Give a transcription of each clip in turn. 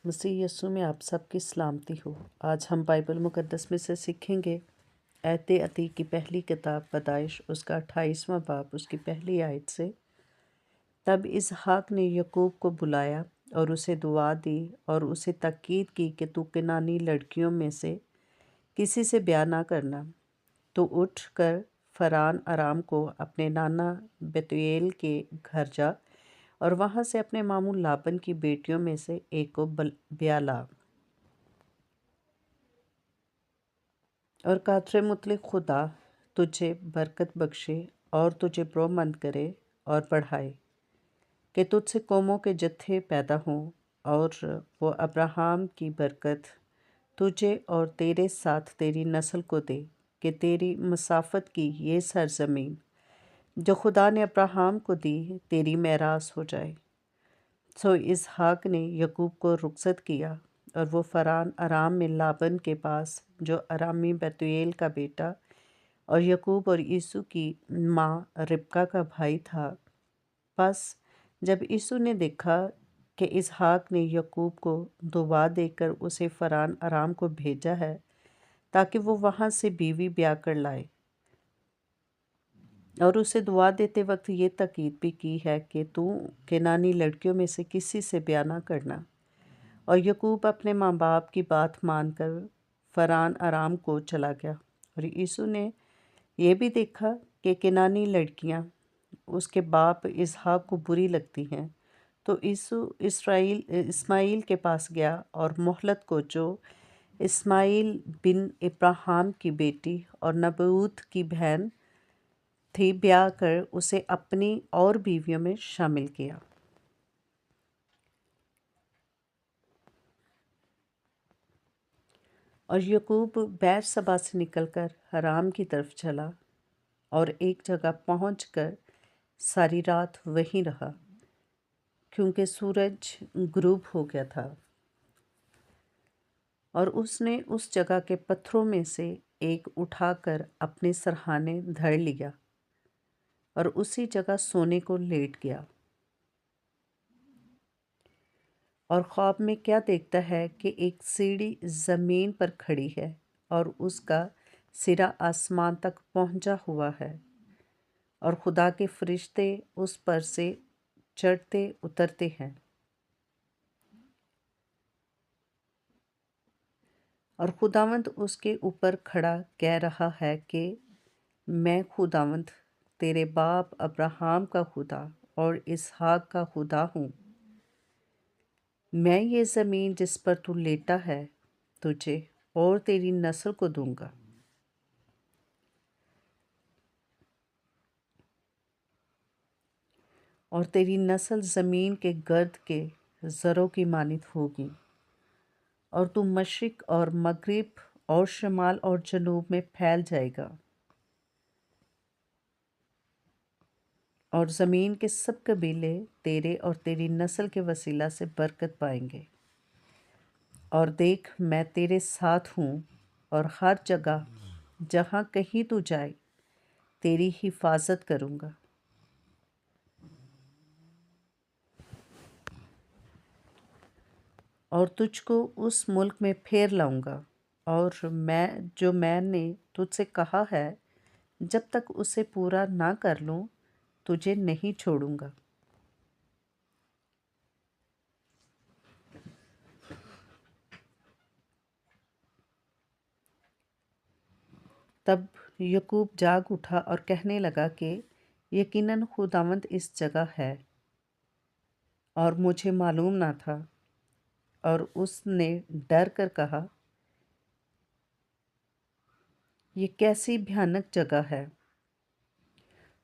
मसीह यस्सु में आप सबकी सलामती हो। आज हम बाइबल मुकद्दस में से सीखेंगे ऐते अती की पहली किताब पैदाइश उसका 28वां बाब उसकी पहली आयत से। तब इसहाक ने यकूब को बुलाया और उसे दुआ दी और उसे ताकीद की कि तू कनानी लड़कियों में से किसी से ब्याह ना करना। तो उठ कर फरान आराम को अपने नाना बेतुएल के घर जा और वहाँ से अपने मामू लाबन की बेटियों में से एक को ब्याह ला। और कातरे मुतलिक खुदा तुझे बरकत बख्शे और तुझे ब्रोमंद करे और बढ़ाए कि तुझसे कौमों के जत्थे पैदा हों, और वो अब्राहम की बरकत तुझे और तेरे साथ तेरी नस्ल को दे कि तेरी मसाफत की ये सरजमीन जो खुदा ने अब्राहम को दी तेरी मेरास हो जाए। सो इसहाक ने यकूब को रुखसत किया और वो फरान आराम में लाबन के पास जो अरामी बेतुएल का बेटा और यकूब और यीशु की माँ रिबका का भाई था। बस जब यीशु ने देखा कि इसहाक ने यकूब को दुआ देकर उसे फरान आराम को भेजा है ताकि वो वहाँ से बीवी ब्याह कर लाए, और उसे दुआ देते वक्त ये ताकीद भी की है कि तू केनानी लड़कियों में से किसी से ब्याह ना करना। और यकूब अपने माँ बाप की बात मानकर फरान आराम को चला गया। और यीशु ने यह भी देखा कि केनानी लड़कियाँ उसके बाप इसहाक को बुरी लगती हैं, तो यीशु इस्माइल के पास गया और मोहलत को जो इस्माइल बिन इब्राहिम की बेटी और नबूत की बहन थी ब्याह कर उसे अपनी और बीवियों में शामिल किया। और यकूब बैरसबा से निकलकर हराम की तरफ चला और एक जगह पहुंचकर सारी रात वहीं रहा, क्योंकि सूरज गुरूब हो गया था। और उसने उस जगह के पत्थरों में से एक उठाकर अपने सरहाने धर लिया और उसी जगह सोने को लेट गया। और ख्वाब में क्या देखता है कि एक सीढ़ी ज़मीन पर खड़ी है और उसका सिरा आसमान तक पहुंचा हुआ है, और खुदा के फरिश्ते उस पर से चढ़ते उतरते हैं। और खुदावंद उसके ऊपर खड़ा कह रहा है कि मैं खुदावंद तेरे बाप अब्राहम का खुदा और इसहाक का खुदा हूँ। मैं ये ज़मीन जिस पर तू लेटा है तुझे और तेरी नस्ल को दूंगा। और तेरी नस्ल ज़मीन के गर्द के ज़रों की मानित होगी, और तू मशरिक़ और मगरिब और शमाल और जनूब में फैल जाएगा। और ज़मीन के सब कबीले तेरे और तेरी नस्ल के वसीला से बरकत पाएंगे। और देख, मैं तेरे साथ हूँ, और हर जगह जहाँ कहीं तू जाए तेरी हिफाजत करूँगा। और तुझको उस मुल्क में फेर लाऊंगा, और मैंने तुझसे कहा है जब तक उसे पूरा ना कर लूँ तुझे नहीं छोड़ूंगा। तब यकूब जाग उठा और कहने लगा कि यकीनन खुदावंद इस जगह है और मुझे मालूम ना था। और उसने डर कर कहा, ये कैसी भयानक जगह है।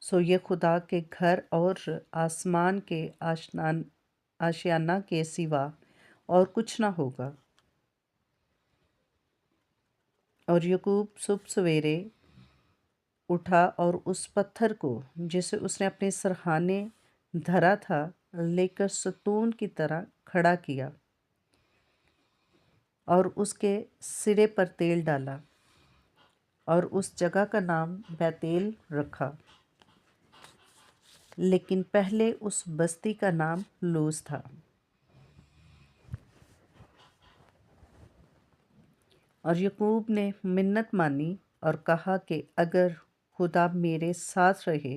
सो ये खुदा के घर और आसमान के आशियाना के सिवा और कुछ ना होगा। और यकूब सुबह सवेरे उठा और उस पत्थर को जिसे उसने अपने सरहाने धरा था लेकर सतून की तरह खड़ा किया और उसके सिरे पर तेल डाला और उस जगह का नाम बैतेल रखा। लेकिन पहले उस बस्ती का नाम लूज था। اور یعقوب نے منت مانی اور کہا کہ اگر خدا میرے ساتھ رہے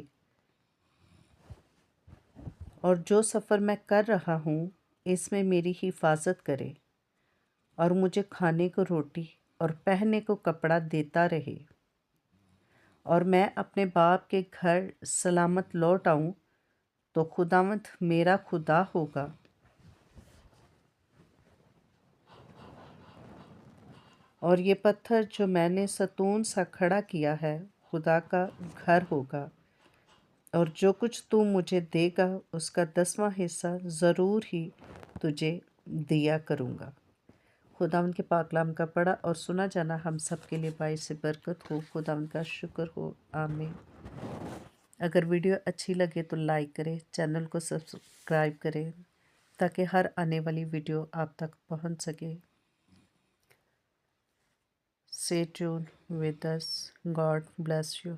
اور جو سفر میں کر رہا ہوں اس میں میری حفاظت کرے اور مجھے کھانے کو روٹی اور پہننے کو کپڑا دیتا رہے اور میں اپنے باپ کے گھر سلامت لوٹ آؤں تو خداوند میرا خدا ہوگا اور یہ پتھر جو میں نے ستون سا کھڑا کیا ہے خدا کا گھر ہوگا، اور جو کچھ تو مجھے دے گا اس کا 10واں حصہ ضرور ہی تجھے دیا کروں گا۔ خدا ان کے پاک کلام کا پڑھا اور سنا جانا ہم سب کے لیے باعث برکت ہو۔ خدا ان کا شکر ہو، آمین۔ اگر ویڈیو اچھی لگے تو لائک کریں، چینل کو سبسکرائب کریں تاکہ ہر آنے والی ویڈیو آپ تک پہنچ سکے۔ Stay tuned with us. God bless you.